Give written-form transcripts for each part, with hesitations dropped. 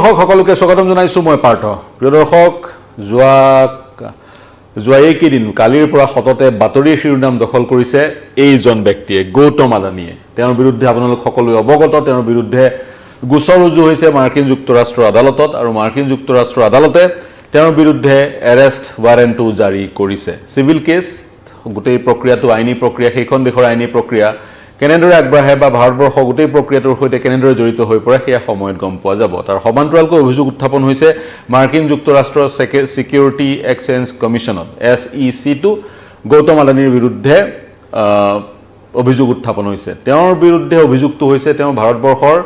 দৰ্শক সকলোকে স্বাগতম জনাইছো মই পাৰ্থ প্ৰিয় দৰ্শক যোৱা এইকেইদিন কালিৰ পৰা সততে বাতৰিৰ শিৰোনাম দখল কৰিছে এইজন ব্যক্তিয়ে গৌতম আদানীয়ে তেওঁৰ বিৰুদ্ধে আপোনালোক সকলোৱে অৱগত তেওঁৰ বিৰুদ্ধে গোচৰ ৰুজু হৈছে মাৰ্কিন যুক্তৰাষ্ট্ৰৰ আদালতত আৰু মাৰ্কিন যুক্তৰাষ্ট্ৰৰ আদালতে তেওঁৰ বিৰুদ্ধে এৰেষ্ট ৱাৰেণ্টও জাৰি কৰিছে সিভিল কেছ গোটেই প্ৰক্ৰিয়াটো আইনী প্ৰক্ৰিয়া সেইখন দেশৰ আইনী প্ৰক্ৰিয়া কেনেদৰে আগবাঢ়ে বা ভাৰতবৰ্ষ গোটেই প্ৰক্ৰিয়াটোৰ সৈতে কেনেদৰে জড়িত হৈ পৰে সেই সময়ত গম পোৱা যাব তাৰ সমান্তৰালকৈ অভিযোগ উত্থাপন হৈছে মাৰ্কিন যুক্তৰাষ্ট্ৰৰ সিকিউৰিটি এক্সচেঞ্জ কমিছনত SEC টো গৌতম আদানীৰ বিৰুদ্ধে অভিযোগ উত্থাপন হৈছে তেওঁৰ বিৰুদ্ধে অভিযোগটো হৈছে তেওঁ ভাৰতবৰ্ষৰ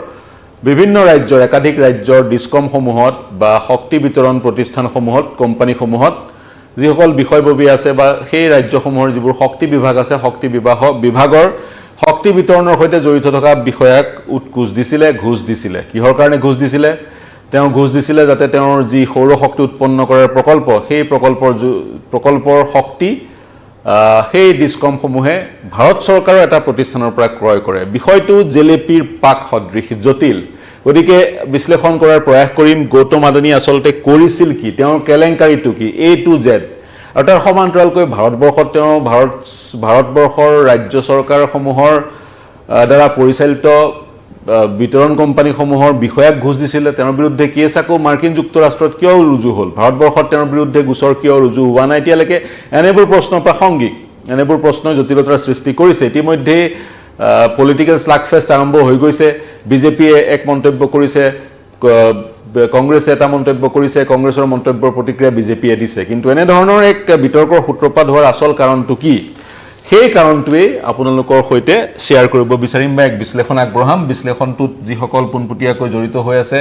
বিভিন্ন ৰাজ্যৰ একাধিক ৰাজ্যৰ ডিসকমসমূহত বা শক্তি বিতৰণ প্ৰতিষ্ঠানসমূহত কোম্পানীসমূহত যিসকল বিষয়ববী আছে বা সেই ৰাজ্যসমূহৰ যিবোৰ শক্তি বিভাগ আছে শক্তি বিভাগৰ শক্তি বিতৰণৰ সৈতে জড়িত থকা বিষয়াক উৎকুচ দিছিলে ঘুষ দিছিলে কিহৰ কাৰণে ঘুষ দিছিলে তেওঁ ঘুষ দিছিলে যাতে তেওঁৰ যি সৌৰ শক্তি উৎপন্ন কৰাৰ প্ৰকল্প সেই প্ৰকল্পৰ শক্তি সেই ডিসকমসমূহে ভাৰত চৰকাৰৰ এটা প্ৰতিষ্ঠানৰ পৰা ক্ৰয় কৰে বিষয়টো জেলেপিৰ পাক সদৃশ জটিল গতিকে বিশ্লেষণ কৰাৰ প্ৰয়াস কৰিম গৌতম আদানী আসলতে কৰিছিল কি তেওঁৰ কেলেংকাৰীটো কি A to Z আৰু তাৰ সমান্তৰালকৈ ভাৰতবৰ্ষত তেওঁ ভাৰতবৰ্ষৰ ৰাজ্য চৰকাৰসমূহৰ দ্বাৰা পৰিচালিত বিতৰণ কোম্পানীসমূহৰ বিষয়াক ঘুষ দিছিলে তেওঁৰ বিৰুদ্ধে কেছ আকৌ মাৰ্কিন যুক্তৰাষ্ট্ৰত কিয় ৰুজু হ'ল ভাৰতবৰ্ষত তেওঁৰ বিৰুদ্ধে গোচৰ কিয় ৰুজু হোৱা নাই এতিয়ালৈকে এনেবোৰ প্ৰশ্ন প্ৰাসংগিক এনেবোৰ প্ৰশ্নই জটিলতাৰ সৃষ্টি কৰিছে ইতিমধ্যে পলিটিক্যাল স্লাগফেষ্ট আৰম্ভ হৈ গৈছে বিজেপিয়ে এক মন্তব্য কৰিছে কংগ্ৰেছে এটা মন্তব্য কৰিছে কংগ্ৰেছৰ মন্তব্যৰ প্ৰতিক্ৰিয়া বিজেপিয়ে দিছে কিন্তু এনে ধৰণৰ এক বিতৰ্কৰ সূত্ৰপাত হোৱাৰ আসল কাৰণটো কি সেই কাৰণটোৱে আপোনালোকৰ সৈতে শেয়াৰ কৰিব বিচাৰিম বা এক বিশ্লেষণ আগবঢ়াম বিশ্লেষণটোত যিসকল পোনপটীয়াকৈ জড়িত হৈ আছে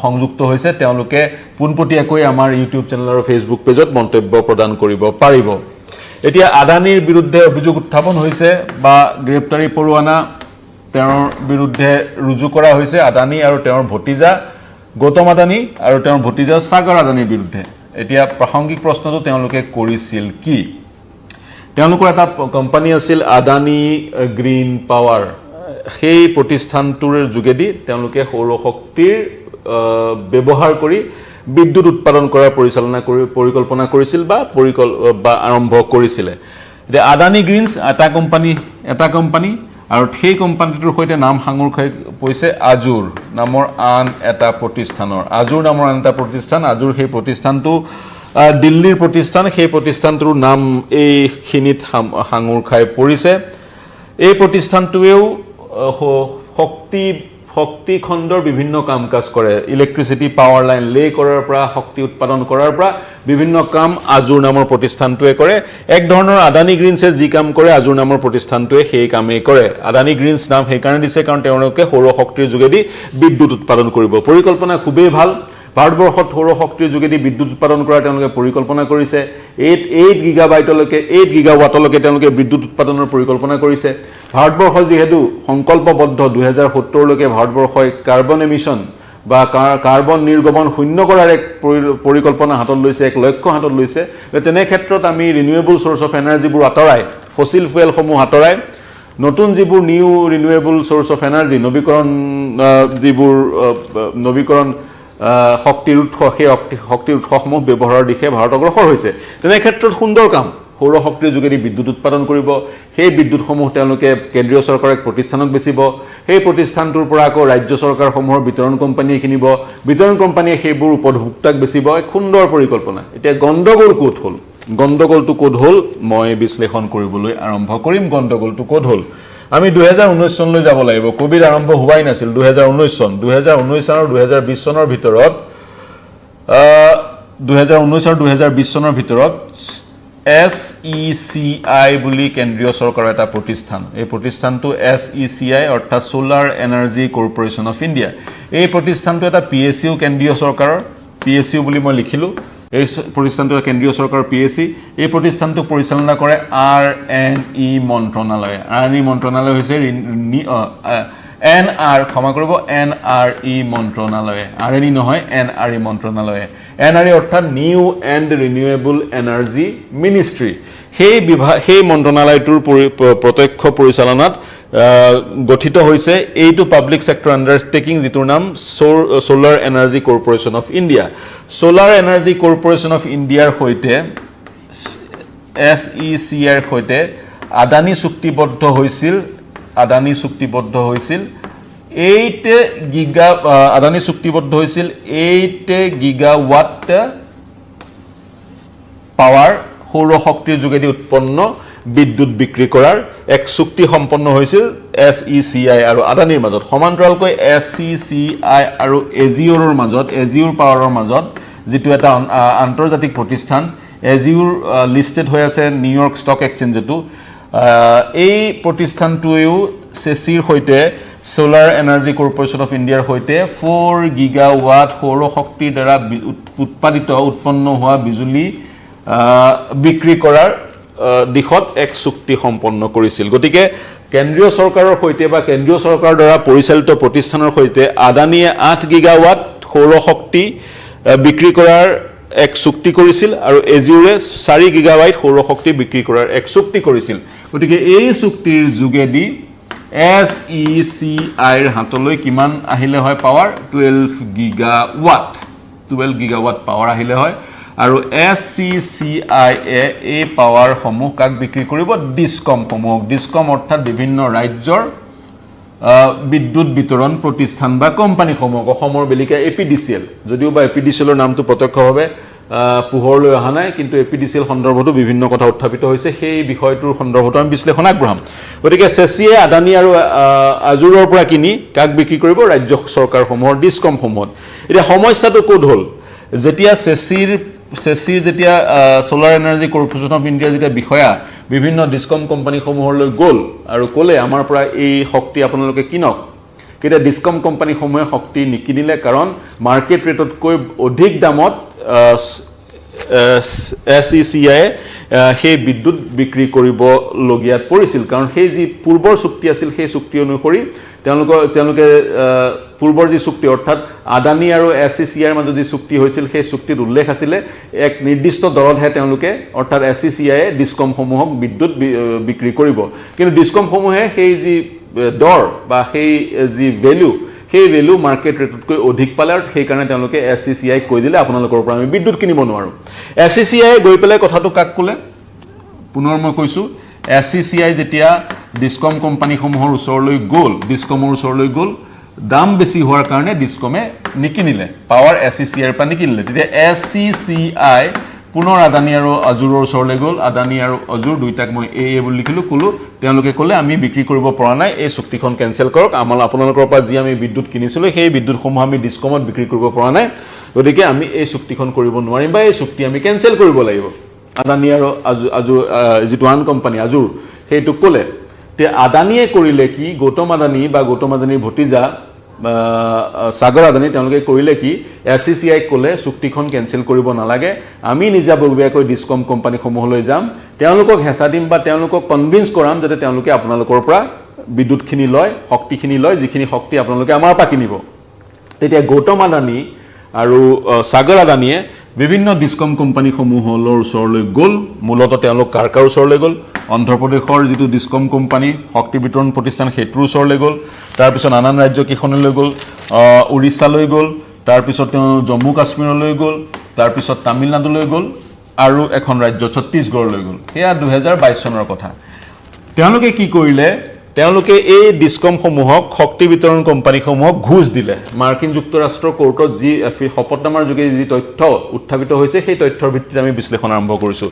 সংযুক্ত হৈছে তেওঁলোকে পোনপটীয়াকৈ আমাৰ ইউটিউব চেনেল আৰু ফেচবুক পেজত মন্তব্য প্ৰদান কৰিব পাৰিব এতিয়া আদানীৰ বিৰুদ্ধে অভিযোগ উত্থাপন হৈছে বা গ্ৰেপ্তাৰী পৰোৱানা তেওঁৰ বিৰুদ্ধে ৰুজু কৰা হৈছে আদানী আৰু তেওঁৰ ভতিজা গৌতম আদানী আৰু তেওঁৰ ভতিজা সাগৰ আদানীৰ বিৰুদ্ধে এতিয়া প্ৰাসংগিক প্ৰশ্নটো তেওঁলোকে কৰিছিল কি তেওঁলোকৰ এটা কোম্পানী আছিল আদানী গ্ৰীণ পাৱাৰ সেই প্ৰতিষ্ঠানটোৰ যোগেদি তেওঁলোকে সৌৰ শক্তিৰ ব্যৱহাৰ কৰি বিদ্যুৎ উৎপাদন কৰাৰ পৰিকল্পনা কৰিছিল বা আৰম্ভ কৰিছিল এতিয়া আদানী গ্ৰীণছ এটা কোম্পানী আৰু সেই কোম্পানীটোৰ সৈতে নাম সাঙুৰ খাই পইছে আজুৰ নামৰ আন এটা প্ৰতিষ্ঠানৰ আজুৰ নামৰ আন এটা প্ৰতিষ্ঠান আজুৰ সেই প্ৰতিষ্ঠানটো দিল্লীৰ প্ৰতিষ্ঠান সেই প্ৰতিষ্ঠানটোৰ নাম এইখিনিত সাঙুৰ খাই পৰিছে এই প্ৰতিষ্ঠানটোৱেও শক্তি খণ্ডৰ বিভিন্ন কাম কাজ কৰে ইলেক্ট্ৰিচিটি পাৱাৰ লাইন লে কৰাৰ পৰা শক্তি উৎপাদন কৰাৰ পৰা বিভিন্ন কাম আজুৰ নামৰ প্ৰতিষ্ঠানটোৱে কৰে এক ধৰণৰ আদানী গ্ৰীণছে যি কাম কৰে আজুৰ নামৰ প্ৰতিষ্ঠানটোৱে সেই কামেই কৰে আদানী গ্ৰীণছ নাম সেই কাৰণে দিছে কাৰণ তেওঁলোকে সৌৰ শক্তিৰ যোগেদি বিদ্যুৎ উৎপাদন কৰিব পৰিকল্পনা খুবেই ভাল ভাৰতবৰ্ষত সৌৰ শক্তিৰ যোগেদি বিদ্যুৎ উৎপাদন কৰা তেওঁলোকে পৰিকল্পনা কৰিছে 8 গিগাৱাটলৈকে তেওঁলোকে বিদ্যুৎ উৎপাদনৰ পৰিকল্পনা কৰিছে ভাৰতবৰ্ষ যিহেতু সংকল্পবদ্ধ 2070 লৈকে ভাৰতবৰ্ষই কাৰ্বন এমিশন বা কাৰ্বন নিৰ্গমন শূন্য কৰাৰ এক পৰিকল্পনা হাতত লৈছে এক লক্ষ্য হাতত লৈছে তেনে ক্ষেত্ৰত আমি ৰিনিউৱেবল সোৰ্স অফ এনাৰ্জিবোৰ আঁতৰাই ফসিল ফুয়েলসমূহ আঁতৰাই নতুন যিবোৰ new renewable source of energy নৱীকৰণ শক্তিৰ উৎস সেই শক্তিৰ উৎসসমূহ ব্যৱহাৰৰ দিশে ভাৰত অগ্ৰসৰ হৈছে তেনে ক্ষেত্ৰত সুন্দৰ কাম সৌৰ শক্তিৰ যোগেদি বিদ্যুৎ উৎপাদন কৰিব সেই বিদ্যুৎসমূহ তেওঁলোকে কেন্দ্ৰীয় চৰকাৰৰ প্ৰতিষ্ঠানক বেচিব সেই প্ৰতিষ্ঠানটোৰ পৰা আকৌ ৰাজ্য চৰকাৰসমূহৰ বিতৰণ কোম্পানীয়ে কিনিব বিতৰণ কোম্পানীয়ে সেইবোৰ উপভোক্তাক বেচিব এক সুন্দৰ পৰিকল্পনা এতিয়া গণ্ডগোলটো ক'ত হ'ল মই বিশ্লেষণ কৰিবলৈ আৰম্ভ কৰিম গণ্ডগোলটো ক'ত হ'ল আমি 2019 চনলৈ যাব লাগিব কোভিড আৰম্ভ হোৱাই নাছিল 2019 চন 2019 আৰু 2020 চনৰ ভিতৰত 2019 আৰু 2020 চনৰ ভিতৰত SECI বুলি কেন্দ্ৰীয় চৰকাৰৰ এটা প্ৰতিষ্ঠান এই প্ৰতিষ্ঠানটো SECI অৰ্থাৎ solar energy corporation of India এই প্ৰতিষ্ঠানটো এটা PSU কেন্দ্ৰীয় চৰকাৰৰ PSU বুলি মই লিখিলো এই প্ৰতিষ্ঠানটো কেন্দ্ৰীয় চৰকাৰৰ PSC এই প্ৰতিষ্ঠানটো পৰিচালনা কৰে RNE মন্ত্ৰণালয় হৈছে NRE মন্ত্ৰণালয় RNE নহয় NRE মন্ত্ৰণালয় NRE অৰ্থাৎ new and renewable energy ministry সেই মন্ত্ৰণালয়টোৰ প্ৰত্যক্ষ পৰিচালনাত গঠিত হৈছে এইটো পাব্লিক সেক্টৰ আন্ডাৰটেকিং যিটোৰ নাম solar energy corporation of India solar energy corporation of ইণ্ডিয়াৰ সৈতে SECIৰ সৈতে আদানী চুক্তিবদ্ধ হৈছিল 8 গিগাৱাট পাৱাৰ সৌৰ শক্তিৰ যোগেদি উৎপন্ন বিদ্যুৎ বিক্ৰী কৰাৰ এক চুক্তি সম্পন্ন হৈছিল SECI আৰু আদানীৰ মাজত সমান্তৰালকৈ SECI আৰু এজিঅ'ৰৰ মাজত এজিঅ'ৰ পাৱাৰৰ মাজত যেটো এটা আন্তৰ্জাতিক প্ৰতিষ্ঠান এজিঅ'ৰ লিস্টেড হৈ আছে নিউয়ৰ্ক ষ্টক এক্সচেঞ্জতো এই প্ৰতিষ্ঠানটোৱেও সেচিৰ সৈতে সোলাৰ এনাৰ্জি কৰ্পোৰেচন অফ ইণ্ডিয়াৰ সৈতে 4 গিগাৱাট সৌৰ শক্তিৰ দ্বাৰা উৎপন্ন হোৱা বিজুলী বিক্ৰী কৰাৰ দিশত এক চুক্তি সম্পন্ন কৰিছিল গতিকে কেন্দ্ৰীয় চৰকাৰৰ সৈতে বা কেন্দ্ৰীয় চৰকাৰৰ দ্বাৰা পৰিচালিত প্ৰতিষ্ঠানৰ সৈতে আদানীয়ে 8 গিগাৱাট সৌৰ শক্তি বিক্ৰী কৰাৰ এক চুক্তি কৰিছিল আৰু এজিঅ'ৰে 4 গিগাৱাট সৌৰ শক্তি বিক্ৰী কৰাৰ এক চুক্তি কৰিছিল গতিকে এই চুক্তিৰ যোগেদি SECIৰ হাতলৈ কিমান আহিলে হয় পাৱাৰ 12 গিগাৱাট পাৱাৰ আহিলে হয় আৰু SECI এই পাৱাৰ সমূহ কাক বিক্ৰী কৰিব ডিসকম সমূহ ডিসকম অৰ্থাৎ বিভিন্ন ৰাজ্যৰ বিদ্যুৎ বিতৰণ প্ৰতিষ্ঠান বা কোম্পানী সমূহ অসমৰ বেলিকা APDCL যদিও বা APDCLৰ নামটো প্ৰত্যক্ষভাৱে পোহৰলৈ অহা নাই কিন্তু APDCL সন্দৰ্ভতো বিভিন্ন কথা উত্থাপিত হৈছে সেই বিষয়টোৰ সন্দৰ্ভত আমি বিশ্লেষণ আগবঢ়াম গতিকে সেচিয়ে আদানী আৰু আজুৰৰ পৰা কিনি কাক বিক্ৰী কৰিব ৰাজ্য চৰকাৰসমূহৰ ডিসকম সমূহত এতিয়া সমস্যাটো ক'ত হ'ল যেতিয়া সেচিৰ যেতিয়া solar energy corporation of India যেতিয়া বিষয়া বিভিন্ন ডিসকম কোম্পানীসমূহলৈ গ'ল আৰু ক'লে আমাৰ পৰা এই শক্তি আপোনালোকে কিনক কিন্তু ডিসকম কোম্পানীসমূহে শক্তি নিকিনিলে কাৰণ মাৰ্কেট ৰেটতকৈ অধিক দামত SECI সেই বিদ্যুৎ বিক্ৰী কৰিবলগীয়াত পৰিছিল কাৰণ সেই যি পূৰ্বৰ চুক্তি আছিল সেই চুক্তি অনুসৰি তেওঁলোকে পূৰ্বৰ যি চুক্তি অৰ্থাৎ আদানী আৰু SECIৰ মাজত যি চুক্তি হৈছিল সেই চুক্তিত উল্লেখ আছিল এক নিৰ্দিষ্ট দৰতহে তেওঁলোকে অৰ্থাৎ SECI ডিসকমসমূহক বিদ্যুৎ বিক্ৰী কৰিব কিন্তু ডিসকমসমূহে সেই যি দৰ বা সেই যি ভ্যালু সেই ভ্যালু মাৰ্কেট ৰেটতকৈ অধিক পালে আৰু সেই কাৰণে তেওঁলোকে SECI কৈ দিলে আপোনালোকৰ পৰা আমি বিদ্যুৎ কিনিব নোৱাৰো SECI গৈ পেলাই কথাটো কাক ক'লে পুনৰ মই কৈছো SECI যেতিয়া ডিসকম কোম্পানীসমূহৰ ওচৰলৈ গ'ল ডিসকমৰ ওচৰলৈ গ'ল দাম বেছি হোৱাৰ কাৰণে ডিসকমে নিকিনিলে পাৱাৰ SECIৰ পৰা নিকিনিলে তেতিয়া SECI পুনৰ আদানী আৰু আজুৰৰ ওচৰলৈ গ'ল আদানী আৰু আজুৰ দুইটাক মই এই বুলি লিখিলো ক'লো তেওঁলোকে ক'লে আমি বিক্ৰী কৰিব পৰা নাই এই চুক্তিখন কেনসেল কৰক আপোনালোকৰ পৰা যি আমি বিদ্যুৎ কিনিছিলো সেই বিদ্যুৎসমূহ আমি ডিসকমত বিক্ৰী কৰিব পৰা নাই গতিকে আমি এই চুক্তিখন কৰিব নোৱাৰিম বা এই চুক্তি আমি কেনসেল কৰিব লাগিব আদানী আৰু আজুৰ যিটো আন কোম্পানী আজুৰ সেইটো ক'লে তে আদানীয়ে কৰিলে কি গৌতম আদানীৰ ভতিজা সাগৰ আদানী তেওঁলোকে কৰিলে কি SECI ক'লে চুক্তিখন কেনসেল কৰিব নালাগে আমি নিজাববীয়াকৈ ডিসকম কোম্পানীসমূহলৈ যাম তেওঁলোকক হেঁচা দিম বা তেওঁলোকক কনভিন্স কৰাম যাতে তেওঁলোকে আপোনালোকৰ পৰা বিদ্যুৎখিনি লয় শক্তিখিনি লয় যিখিনি শক্তি আপোনালোকে আমাৰ পৰা কিনিব তেতিয়া গৌতম আদানী আৰু সাগৰ আদানীয়ে বিভিন্ন ডিসকম কোম্পানীসমূহৰ ওচৰলৈ গ'ল মূলতঃ তেওঁলোক কাৰ ওচৰলৈ গ'ল অন্ধ্ৰপ্ৰদেশৰ যিটো ডিসকম কোম্পানী শক্তি বিতৰণ প্ৰতিষ্ঠান হেতুৰ ওচৰলৈ গ'ল তাৰ পিছত আনান ৰাজ্য কেইখনলৈ গ'ল উৰিষ্যালৈ গ'ল তাৰ পিছত তেওঁ জম্মু কাশ্মীৰলৈ গ'ল তাৰ পিছত তামিলনাডুলৈ গ'ল আৰু এখন ৰাজ্য ছত্তীশগড়লৈ গ'ল এয়া 2022 চনৰ কথা তেওঁলোকে কি কৰিলে তেওঁলোকে এই ডিসকমসমূহক শক্তি বিতৰণ কোম্পানীসমূহক ঘুষ দিলে মাৰ্কিন যুক্তৰাষ্ট্ৰৰ কোৰ্টত যি শপতনামাৰ যোগেদি যি তথ্য উত্থাপিত হৈছে সেই তথ্যৰ ভিত্তিত আমি বিশ্লেষণ আৰম্ভ কৰিছো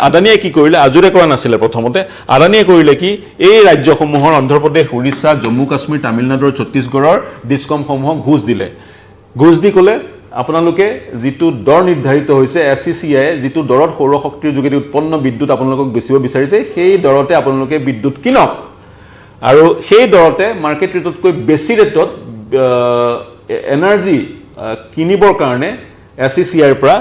আদানীয়ে কি কৰিলে আজুৰে কৰা নাছিলে প্ৰথমতে আদানীয়ে কৰিলে কি এই ৰাজ্যসমূহৰ অন্ধ্ৰপ্ৰদেশ উৰিষ্যা জম্মু কাশ্মীৰ তামিলনাডু ছত্তীশগড়ৰ ডিসকমসমূহক ঘুষ দিলে ঘুষ দি ক'লে আপোনালোকে যিটো দৰ নিৰ্ধাৰিত হৈছে SECI যিটো দৰত সৌৰ শক্তিৰ যোগেদি উৎপন্ন বিদ্যুৎ আপোনালোকক বেচিব বিচাৰিছে সেই দৰতে আপোনালোকে বিদ্যুৎ কিনক আৰু সেই দৰতে মাৰ্কেট ৰেটতকৈ বেছি ৰেটত এনাৰ্জি কিনিবৰ কাৰণে SECIৰ পৰা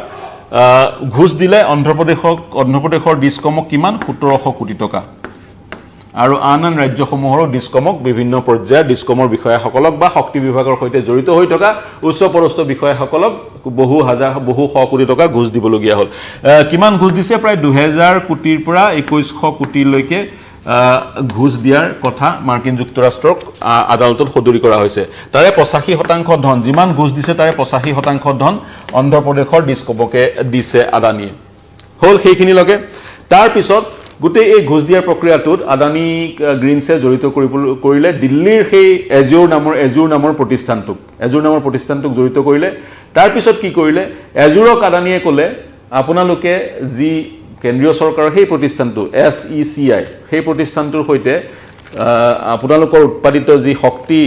ঘুষ দিলে অন্ধ্ৰপ্ৰদেশৰ ডিসকমক কিমান 1700 কোটি টকা আৰু আন ৰাজ্যসমূহৰ ডিসকমক বিভিন্ন পৰ্যায়ৰ ডিসকমৰ বিষয়াসকলক বা শক্তি বিভাগৰ সৈতে জড়িত হৈ থকা উচ্চপদস্থ বিষয়াসকলক বহু শ কোটি টকা ঘুষ দিবলগীয়া হ'ল কিমান ঘুষ দিছে প্ৰায় 2000 কোটিৰ পৰা 2100 কোটিলৈকে ঘুষ দিয়াৰ কথা মাৰ্কিন যুক্তৰাষ্ট্ৰক আদালতত সদৰি কৰা হৈছে তাৰে 85% ধন যিমান ঘুষ দিছে তাৰে 85% ধন অন্ধ্ৰপ্ৰদেশৰ ডিস্কমকে দিছে আদানীয়ে হল সেইখিনি লগে তাৰ পিছত গোটেই এই ঘুষ দিয়াৰ প্ৰক্ৰিয়াটোত আদানী গ্ৰীণছে জড়িত কৰিলে দিল্লীৰ সেই এজুৰ নামৰ প্ৰতিষ্ঠানটোক জড়িত কৰিলে তাৰ পিছত কি কৰিলে এজুৰক আদানীয়ে ক'লে আপোনালোকে যি কেন্দ্ৰীয় চৰকাৰৰ সেই প্ৰতিষ্ঠানটো SECI সেই প্ৰতিষ্ঠানটোৰ সৈতে আপোনালোকৰ উৎপাদিত যি শক্তি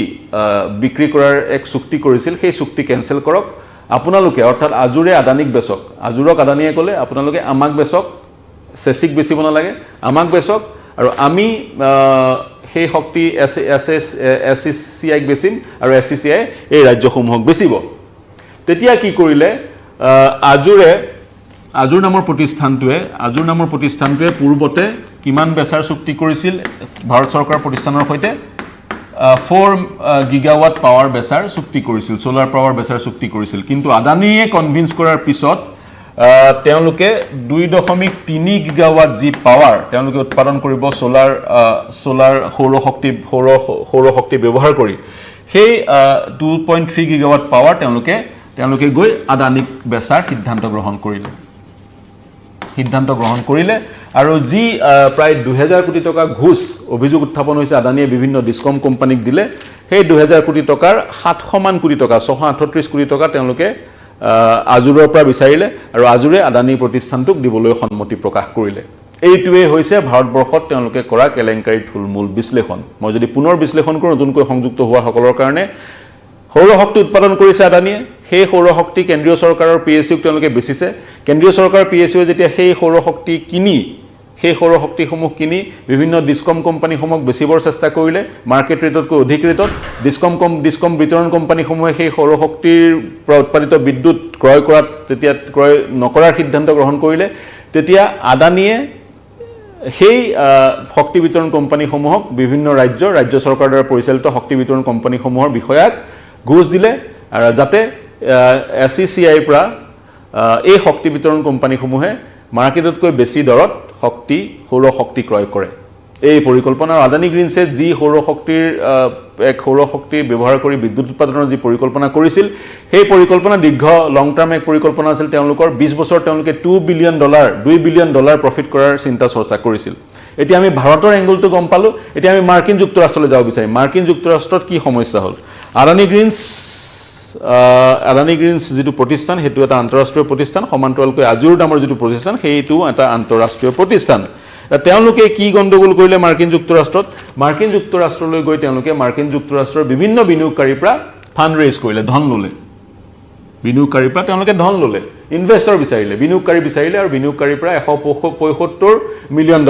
বিক্ৰী কৰাৰ এক চুক্তি কৰিছিল সেই চুক্তি কেনসেল কৰক আপোনালোকে অৰ্থাৎ আজুৰে আদানীক বেচক আজুৰক আদানীয়ে ক'লে আপোনালোকে আমাক বেচক সেচিক বেচিব নালাগে আমাক বেচক আৰু আমি সেই শক্তি SECI বেচিম আৰু SECI এই ৰাজ্যসমূহক বেচিব তেতিয়া কি কৰিলে আজুৰ নামৰ প্ৰতিষ্ঠানটোৱে পূৰ্বতে কিমান বেচাৰ চুক্তি কৰিছিল ভাৰত চৰকাৰ প্ৰতিষ্ঠানৰ সৈতে 4 গিগাৱাট পাৱাৰ বেচাৰ চুক্তি কৰিছিল সোলাৰ পাৱাৰ বেচাৰ চুক্তি কৰিছিল কিন্তু আদানীয়ে কনভিন্স কৰাৰ পিছত তেওঁলোকে 2.3 গিগাৱাট যি পাৱাৰ তেওঁলোকে উৎপাদন কৰিব সোলাৰ সৌৰ শক্তি ব্যৱহাৰ কৰি সেই 2.3 গিগাৱাট পাৱাৰ তেওঁলোকে গৈ আদানীক বেচাৰ সিদ্ধান্ত গ্ৰহণ কৰিলে আৰু যি প্ৰায় 2000 কোটি টকা ঘুষ অভিযোগ উত্থাপন হৈছে আদানীয়ে বিভিন্ন ডিস্কম কোম্পানীক দিলে সেই 2000 কোটি টকাৰ 700 মান কোটি টকা 638 কোটি টকা তেওঁলোকে আজুৰৰ পৰা বিচাৰিলে আৰু আজুৰে আদানী প্ৰতিষ্ঠানটোক দিবলৈ সন্মতি প্ৰকাশ কৰিলে এইটোৱে হৈছে ভাৰতবৰ্ষত তেওঁলোকে কৰা কেলেংকাৰী থুলমূল বিশ্লেষণ মই যদি পুনৰ বিশ্লেষণ কৰোঁ নতুনকৈ সংযুক্ত হোৱা সকলৰ কাৰণে সৌৰ শক্তি উৎপাদন কৰিছে আদানীয়ে সেই সৌৰ শক্তি কেন্দ্ৰীয় চৰকাৰৰ PSUক তেওঁলোকে বেচিছে কেন্দ্ৰীয় চৰকাৰৰ PSUৱে যেতিয়া সেই সৌৰ শক্তিসমূহ কিনি বিভিন্ন ডিস্কম কোম্পানীসমূহক বেচিবৰ চেষ্টা কৰিলে মাৰ্কেট ৰেটতকৈ অধিক ৰেটত ডিস্কম বিতৰণ কোম্পানীসমূহে সেই সৌৰ শক্তিৰ পৰা উৎপাদিত বিদ্যুৎ ক্ৰয় নকৰাৰ সিদ্ধান্ত গ্ৰহণ কৰিলে তেতিয়া আদানীয়ে সেই শক্তি বিতৰণ কোম্পানীসমূহক বিভিন্ন ৰাজ্য চৰকাৰৰ দ্বাৰা পৰিচালিত শক্তি বিতৰণ কোম্পানীসমূহৰ বিষয়াক ঘুষ দিলে আৰু যাতে SECI পৰা এই শক্তি বিতৰণ কোম্পানীসমূহে মাৰ্কেটতকৈ বেছি দৰত সৌৰ শক্তি ক্ৰয় কৰে এই পৰিকল্পনাৰ আদানী গ্ৰীণছে যি সৌৰ শক্তি ব্যৱহাৰ কৰি বিদ্যুৎ উৎপাদনৰ যি পৰিকল্পনা কৰিছিল সেই পৰিকল্পনা লং টাৰ্ম এক পৰিকল্পনা আছিল তেওঁলোকৰ 20 বছৰ তেওঁলোকে $2 বিলিয়ন প্ৰফিট কৰাৰ চিন্তা চৰ্চা কৰিছিল এতিয়া আমি ভাৰতৰ এংগলটো গম পালো এতিয়া আমি মাৰ্কিন যুক্তৰাষ্ট্ৰলৈ যাব বিচাৰিম মাৰ্কিন যুক্তৰাষ্ট্ৰত কি সমস্যা হ'ল আদানী গ্ৰীণছ যিটো প্ৰতিষ্ঠান সেইটো এটা আন্তঃৰাষ্ট্ৰীয় প্ৰতিষ্ঠান সমান্তৰালকৈ আজুৰ নামৰ যিটো প্ৰতিষ্ঠান সেইটো এটা আন্তঃৰাষ্ট্ৰীয় প্ৰতিষ্ঠান তেওঁলোকে কি গণ্ডগোল কৰিলে মাৰ্কিন যুক্তৰাষ্ট্ৰলৈ গৈ তেওঁলোকে মাৰ্কিন যুক্তৰাষ্ট্ৰৰ বিভিন্ন বিনিয়োগকাৰীৰ পৰা ফাণ্ড ৰেইজ কৰিলে ধন ললে ইনভেষ্টৰ বিচাৰিলে বিনিয়োগকাৰী বিচাৰিলে আৰু বিনিয়োগকাৰীৰ পৰা $175 মিলিয়ন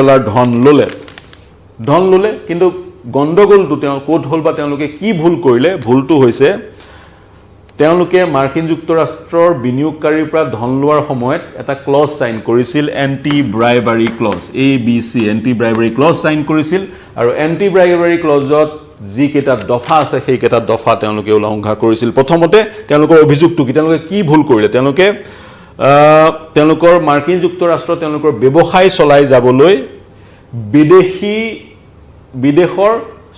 ধন ললে কিন্তু গণ্ডগোলটো ক'ত হ'ল বা তেওঁলোকে কি ভুল কৰিলে ভুলটো হৈছে তেওঁলোকে মাৰ্কিন যুক্তৰাষ্ট্ৰৰ বিনিয়োগকাৰীৰ পৰা ধন লোৱাৰ সময়ত এটা ক্লজ সাইন কৰিছিল anti bribery clause ABC anti bribery clause sign কৰিছিল আৰু এন্টি ব্ৰাইবাৰী ক্লজত যি কেইটা দফা আছে সেই কেইটা দফা তেওঁলোকে উলংঘা কৰিছিল প্ৰথমতে তেওঁলোকৰ অভিযোগটো কি তেওঁলোকে কি ভুল কৰিলে তেওঁলোকৰ মাৰ্কিন যুক্তৰাষ্ট্ৰ তেওঁলোকৰ ব্যৱসায় চলাই যাবলৈ বিদেশৰ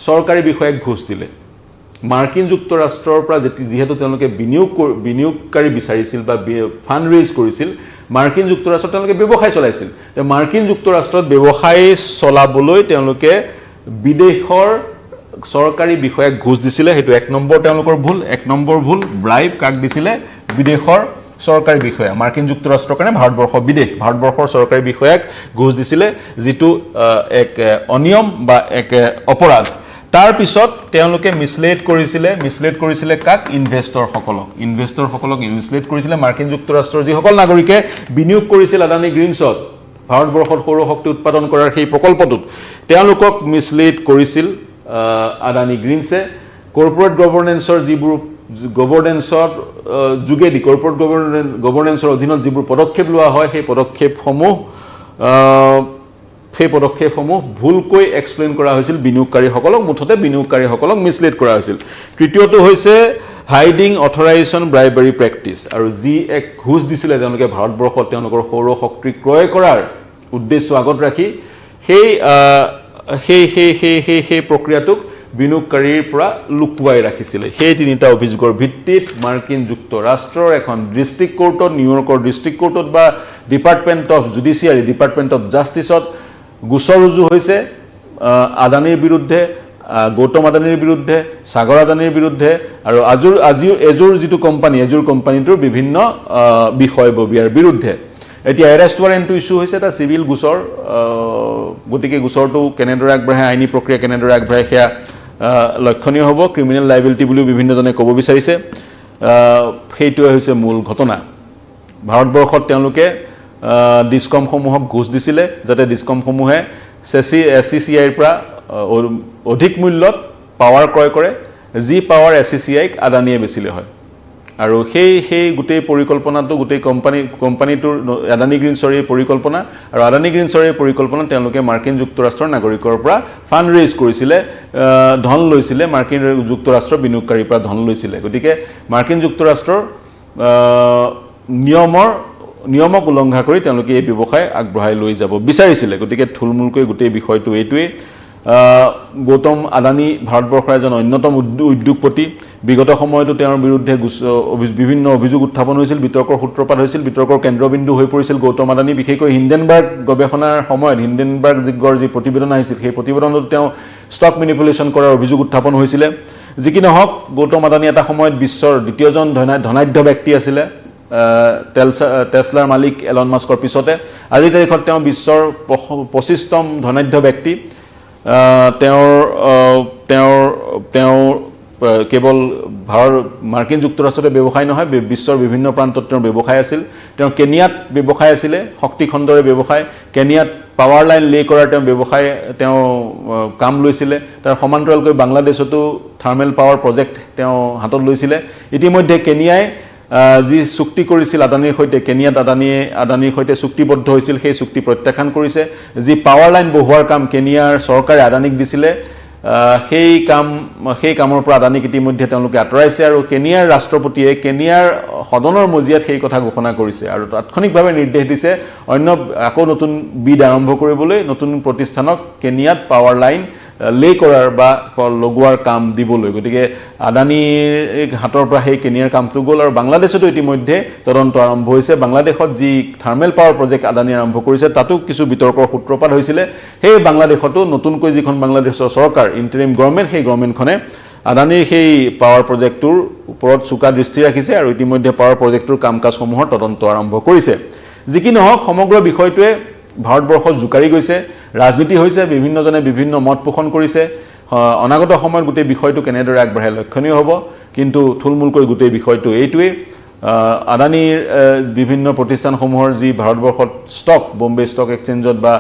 চৰকাৰী বিষয়াক ঘুষ দিলে মাৰ্কিন যুক্তৰাষ্ট্ৰৰ পৰা যেহেতু তেওঁলোকে বিনিয়োগকাৰী বিচাৰিছিল বা ফাণ্ড ৰেইজ কৰিছিল মাৰ্কিন যুক্তৰাষ্ট্ৰত তেওঁলোকে ব্যৱসায় চলাইছিল মাৰ্কিন যুক্তৰাষ্ট্ৰত ব্যৱসায় চলাবলৈ তেওঁলোকে বিদেশৰ চৰকাৰী বিষয়াক ঘুষ দিছিলে হেতু এক নম্বৰ তেওঁলোকৰ ভুল এক নম্বৰ ভুল ব্ৰাইব কাক দিছিলে বিদেশৰ চৰকাৰী বিষয়া মাৰ্কিন যুক্তৰাষ্ট্ৰৰ কাৰণে ভাৰতবৰ্ষৰ চৰকাৰী বিষয়াক ঘুষ দিছিলে যিটো এক অনিয়ম বা এক অপৰাধ তাৰ পিছত তেওঁলোকে মিছলেড কৰিছিলে কাক ইনভেষ্টৰসকলক মিছলেড কৰিছিলে মাৰ্কিন যুক্তৰাষ্ট্ৰৰ যি সকল নাগৰিকে বিনিয়োগ কৰিছিল আদানী গ্ৰীণছত ভাৰতবৰ্ষত সৌৰ শক্তি উৎপাদন কৰাৰ সেই প্ৰকল্পটোত তেওঁলোকক মিছলেড কৰিছিল আদানী গ্ৰীণছে কৰ্পোৰেট গভৰ্নেন্সৰ যিবোৰ যোগেদি কৰ্পোৰেট গভৰ্নেন্সৰ অধীনত যিবোৰ পদক্ষেপ লোৱা হয় সেই পদক্ষেপসমূহ ভুলকৈ এক্সপ্লেইন কৰা হৈছিল বিনিয়োগকাৰীসকলক মুঠতে বিনিয়োগকাৰীসকলক মিছলেড কৰা হৈছিল তৃতীয়টো হৈছে হাইডিং অথৰাইজেশ্যন ব্ৰাইবাৰী প্ৰেক্টিছ আৰু যি এক ঘুষ দিছিলে তেওঁলোকে ভাৰতবৰ্ষত তেওঁলোকৰ সৌৰ শক্তি ক্ৰয় কৰাৰ উদ্দেশ্য আগত ৰাখি সেই সেই প্ৰক্ৰিয়াটোক বিনিয়োগকাৰীৰ পৰা লুকুৱাই ৰাখিছিলে। সেই তিনিটা অভিযোগৰ ভিত্তিত মাৰ্কিন যুক্তৰাষ্ট্ৰৰ এখন ডিষ্ট্ৰিক্ট কোৰ্টত, নিউয়ৰ্কৰ ডিষ্ট্ৰিক্ট কোৰ্টত বা department of judiciary, department of জাষ্টিছত গোচৰ ৰুজু হৈছে আদানীৰ বিৰুদ্ধে, গৌতম আদানীৰ বিৰুদ্ধে, সাগৰ আদানীৰ বিৰুদ্ধে আৰু এজুৰ যিটো কোম্পানী, এজুৰ কোম্পানীটোৰ বিভিন্ন বিষয়ববীয়াৰ বিৰুদ্ধে। এতিয়া এৰেষ্ট ৱাৰেণ্টটো ইছ্যু হৈছে এটা চিভিল গোচৰ, গতিকে গোচৰটো কেনেদৰে আগবাঢ়ে, আইনী প্ৰক্ৰিয়া কেনেদৰে আগবাঢ়ে সেয়া লক্ষণীয় হ'ব। ক্ৰিমিনেল লাইবিলিটি বুলিও বিভিন্নজনে ক'ব বিচাৰিছে। সেইটোৱে হৈছে মূল ঘটনা। ভাৰতবৰ্ষত তেওঁলোকে ডিছকমসমূহক ঘোষ দিছিলে যাতে ডিছকমসমূহে SCCIৰ পৰা অধিক মূল্যত পাৱাৰ ক্ৰয় কৰে, যি পাৱাৰ SCCIক আদানীয়ে বেচিলে হয়। আৰু সেই গোটেই পৰিকল্পনাটো, গোটেই কোম্পানীটোৰ আদানী গ্ৰীণছৰ এই পৰিকল্পনা, আৰু আদানী গ্ৰীণছৰ এই পৰিকল্পনা তেওঁলোকে মাৰ্কিন যুক্তৰাষ্ট্ৰৰ নাগৰিকৰ পৰা ফাণ্ড ৰেইজ কৰিছিলে, ধন লৈছিলে, মাৰ্কিন যুক্তৰাষ্ট্ৰৰ বিনিয়োগকাৰীৰ পৰা ধন লৈছিলে। গতিকে মাৰ্কিন যুক্তৰাষ্ট্ৰৰ নিয়মক উলংঘা কৰি তেওঁলোকে এই ব্যৱসায় আগবঢ়াই লৈ যাব বিচাৰিছিলে। গতিকে থুলমূলকৈ গোটেই বিষয়টো এইটোৱেই। গৌতম আদানী ভাৰতবৰ্ষৰ এজন অন্যতম উদ্যোগপতি। বিগত সময়তো তেওঁৰ বিৰুদ্ধে বিভিন্ন অভিযোগ উত্থাপন হৈছিল, বিতৰ্কৰ সূত্ৰপাত হৈছিল, বিতৰ্কৰ কেন্দ্ৰবিন্দু হৈ পৰিছিল গৌতম আদানী। বিশেষকৈ হিণ্ডেনবাৰ্গ গৱেষণাৰ সময়ত হিণ্ডেনবাৰ্গৰ যি প্ৰতিবেদন আহিছিল, সেই প্ৰতিবেদনত তেওঁ ষ্টক মেনিপুলেশ্যন কৰাৰ অভিযোগ উত্থাপন হৈছিলে। যি কি নহওক, গৌতম আদানী এটা সময়ত বিশ্বৰ দ্বিতীয়জন ধনাঢ্য ব্যক্তি আছিলে, টেছলাৰ মালিক এলন মাস্কৰ পিছতে। আজিৰ তাৰিখত তেওঁ বিশ্বৰ 25তম ধনাঢ্য ব্যক্তি। তেওঁৰ কেৱল মাৰ্কিন যুক্তৰাষ্ট্ৰতে ব্যৱসায় নহয়, বিশ্বৰ বিভিন্ন প্ৰান্তত তেওঁৰ ব্যৱসায় আছিল। তেওঁ কেনিয়াত ব্যৱসায় আছিলে, শক্তিখণ্ডৰে ব্যৱসায়। কেনিয়াত পাৱাৰ লাইন লে কৰাৰ তেওঁ ব্যৱসায়, তেওঁ কাম লৈছিলে। তাৰ সমান্তৰালকৈ বাংলাদেশতো থাৰ্মেল পাৱাৰ প্ৰজেক্ট তেওঁ হাতত লৈছিলে। ইতিমধ্যে কেনিয়াই যি চুক্তি কৰিছিল আদানীৰ সৈতে, কেনিয়াত আদানীৰ সৈতে চুক্তিবদ্ধ হৈছিল, সেই চুক্তি প্ৰত্যাখ্যান কৰিছে। যি পাৱাৰ লাইন বহুৱাৰ কাম কেনিয়াৰ চৰকাৰে আদানীক দিছিলে, সেই কামৰ পৰা আদানীক ইতিমধ্যে তেওঁলোকে আঁতৰাইছে। আৰু কেনিয়াৰ ৰাষ্ট্ৰপতিয়ে কেনিয়াৰ সদনৰ মজিয়াত সেই কথা ঘোষণা কৰিছে আৰু তাৎক্ষণিকভাৱে নিৰ্দেশ দিছে আকৌ নতুন বিড আৰম্ভ কৰিবলৈ, নতুন প্ৰতিষ্ঠানক কেনিয়াত পাৱাৰ লাইন লে কৰাৰ বা লগোৱাৰ কাম দিবলৈ। গতিকে আদানীৰ হাতৰ পৰা সেই কেনিয়াৰ কামটো গ'ল। আৰু বাংলাদেশতো ইতিমধ্যে তদন্ত আৰম্ভ হৈছে। বাংলাদেশত যি থাৰ্মেল পাৱাৰ প্ৰজেক্ট আদানী আৰম্ভ কৰিছে, তাতো কিছু বিতৰ্কৰ সূত্ৰপাত হৈছিলে। সেই বাংলাদেশতো নতুনকৈ যিখন বাংলাদেশৰ চৰকাৰ, ইণ্টাৰিম গভৰ্ণমেণ্ট, সেই গভৰ্ণমেণ্টখনে আদানীৰ সেই পাৱাৰ প্ৰজেক্টটোৰ ওপৰত চোকা দৃষ্টি ৰাখিছে আৰু ইতিমধ্যে পাৱাৰ প্ৰজেক্টটোৰ কাম কাজসমূহৰ তদন্ত আৰম্ভ কৰিছে। যি কি নহওক, সমগ্ৰ বিষয়টোৱে ভাৰতবৰ্ষত জোকাৰি গৈছে, ৰাজনীতি হৈছে, বিভিন্নজনে বিভিন্ন মত পোষণ কৰিছে। অনাগত সময়ত গোটেই বিষয়টো কেনেদৰে আগবাঢ়ে লক্ষণীয় হ'ব। কিন্তু থুলমূলকৈ গোটেই বিষয়টো এইটোৱেই, আদানীৰ বিভিন্ন প্ৰতিষ্ঠানসমূহৰ যি ভাৰতবৰ্ষত ষ্টক, বম্বে ষ্টক এক্সচেঞ্জত বা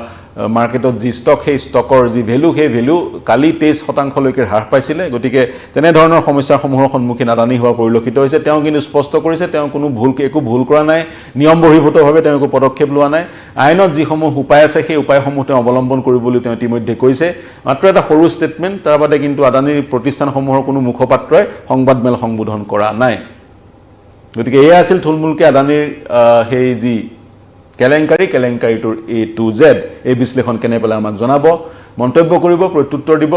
মাৰ্কেটত যি ষ্টক, সেই ষ্টকৰ যি ভেলু, সেই ভেলু কালি 23% হ্ৰাস পাইছিলে। গতিকে তেনেধৰণৰ সমস্যাসমূহৰ সন্মুখীন আদানী হোৱা পৰিলক্ষিত হৈছে। তেওঁ কিন্তু স্পষ্ট কৰিছে, তেওঁ একো ভুল কৰা নাই, নিয়ম বহিৰ্ভূতভাৱে তেওঁ একো পদক্ষেপ লোৱা নাই। আইনত যিসমূহ উপায় আছে, সেই উপায়সমূহ তেওঁ অৱলম্বন কৰিবলৈ তেওঁ ইতিমধ্যে কৈছে। মাত্ৰ এটা সৰু ষ্টেটমেণ্ট, তাৰ বাদে কিন্তু আদানীৰ প্ৰতিষ্ঠানসমূহৰ কোনো মুখপাত্ৰই সংবাদমেল সম্বোধন কৰা নাই। গতিকে এয়া আছিল থুলমূলকৈ আদানীৰ সেই যি কেলেংকাৰীটোৰ A to Z। এই বিশ্লেষণ কেনে পেলাই আমাক জনাব, মন্তব্য কৰিব, প্ৰত্যুত্তৰ দিব।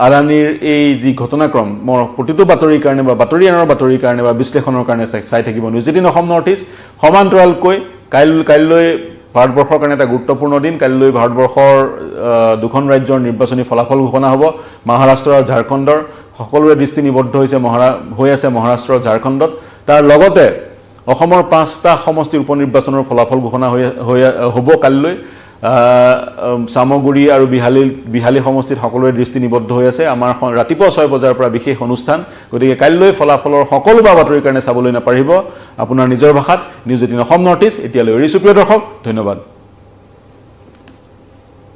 আদানীৰ এই যি ঘটনাক্ৰম, মই প্ৰতিটো বাতৰিৰ কাৰণে বা বাতৰি আনৰ বাতৰিৰ কাৰণে বা বিশ্লেষণৰ কাৰণে চাই থাকিব নিউজ 18 অসম নৰ্থ ইষ্ট। সমান্তৰালকৈ কাইলৈ ভাৰতবৰ্ষৰ কাৰণে এটা গুৰুত্বপূৰ্ণ দিন। কাইলৈ ভাৰতবৰ্ষৰ দুখন ৰাজ্যৰ নিৰ্বাচনী ফলাফল ঘোষণা হ'ব। মহাৰাষ্ট্ৰ আৰু ঝাৰখণ্ডৰ সকলোৰে দৃষ্টি নিবদ্ধ হৈ আছে মহাৰাষ্ট্ৰ আৰু ঝাৰখণ্ডত। তাৰ লগতে অসমৰ 5টা সমষ্টিৰ উপনিৰ্বাচনৰ ফলাফল ঘোষণা হ'ব কাইলৈ। চামগুৰি আৰু বিহালী সমষ্টিত সকলোৰে দৃষ্টি নিবদ্ধ হৈ আছে। আমাৰ ৰাতিপুৱা 6 বজাৰ পৰা বিশেষ অনুষ্ঠান। গতিকে কাইলৈ ফলাফলৰ সকলো বাতৰিৰ কাৰণে চাবলৈ নাপাহৰিব আপোনাৰ নিজৰ ভাষাত নিউজ 18 অসম নৰ্থ ইষ্ট। এতিয়ালৈ এৰিছোঁ প্ৰিয় দৰ্শক, ধন্যবাদ।